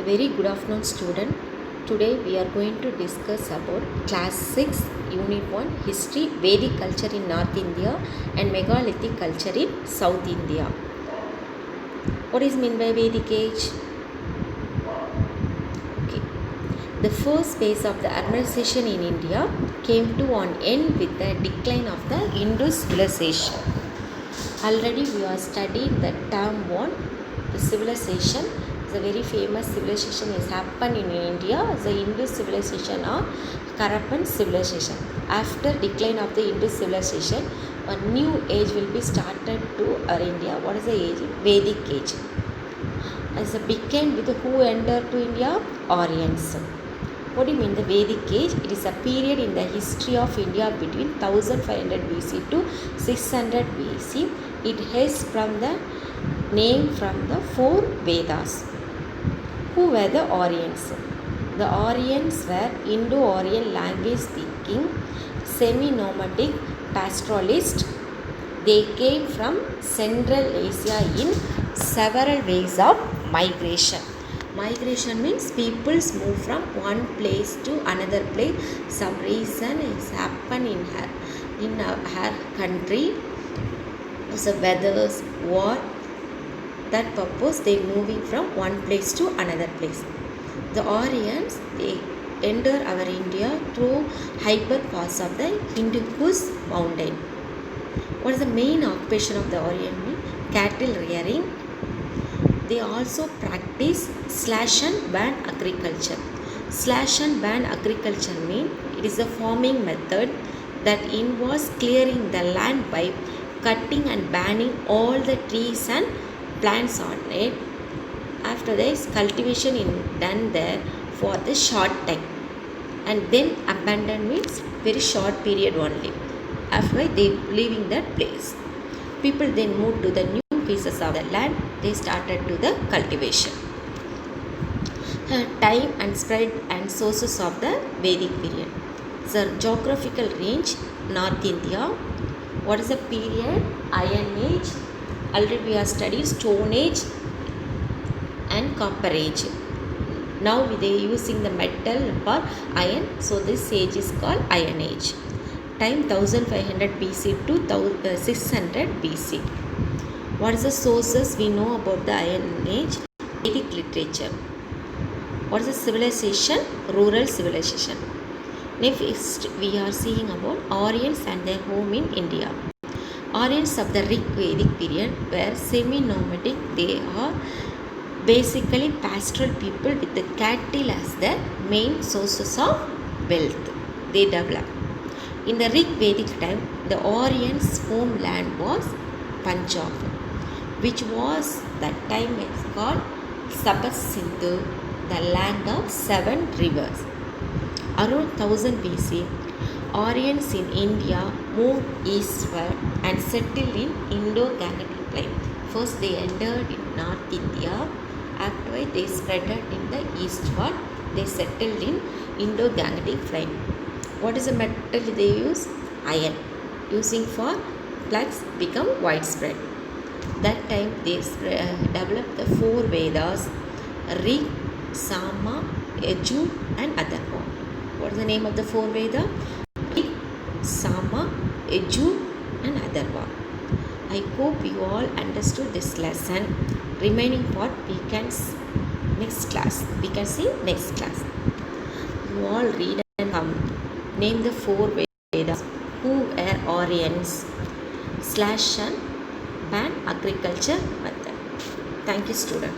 Very good afternoon student. Today we are going to discuss about class 6 unit 1 history Vedic culture in North India and megalithic culture in South India. What is meant by Vedic age? Okay. The first phase of the urbanization in India came to an end with the decline of the Indus civilization. Already we are studied the term one, the civilization. The very famous civilization has happened in India, the Indus civilization or Harappan civilization. After decline of the Indus civilization, a new age will be started to our India. What is the age? Vedic age. As a began with who entered to India? Aryans. What do you mean the Vedic age? It is a period in the history of India between 1500 BC to 600 BC. It has from the name from the four Vedas. Who were the Aryans? The Aryans were Indo-Aryan language speaking, semi-nomadic pastoralists. They came from Central Asia in several ways of migration. Migration means peoples move from one place to another place. Some reason is happen in her country. So weathers, war. That purpose they moving from one place to another place. The Aryans they enter our India through hyper pass of the Hindu Kush mountain. What is the main occupation of the Aryan? Cattle rearing. They also practice slash and burn agriculture. Slash and burn agriculture mean it is a farming method that involves clearing the land by cutting and burning all the trees and plants on it. After this, cultivation is done there for the short time, and then abandon means very short period only. After they leaving that place, people then moved to the new pieces of the land. They started to the cultivation. Time and spread and sources of the Vedic period. The geographical range: North India. What is the period? Iron Age. Already we have studied Stone Age and Copper Age. Now they are using the metal or iron, so this age is called Iron Age. Time 1500 BC to 600 BC. What is the sources we know about the Iron Age? Vedic literature. What is the civilization? Rural civilization. Next we are seeing about Aryans and their home in India. Aryans of the Rig Vedic period were semi-nomadic. They are basically pastoral people with the cattle as their main sources of wealth. They developed. In the Rig Vedic time, the Aryans' homeland was Punjab, which was that time is called Sabas Sindhu, the land of 7 rivers. Around 1000 BC, Aryans in India moved eastward and settled in Indo-Gangetic plain. First they entered in North India. After they spread in the eastward, they settled in Indo-Gangetic plain. What is the metal they use? Iron. Using for plugs become widespread. That time they developed the four Vedas: Rig, Sama, Yajur and Atharva. What is the name of the four Vedas? Sama, Yajur and Atharva. I hope you all understood this lesson. Remaining part we can next class. We can see next class. You all read and name the four Vedas. Who were Aryans? Slash and ban agriculture method. Thank you, student.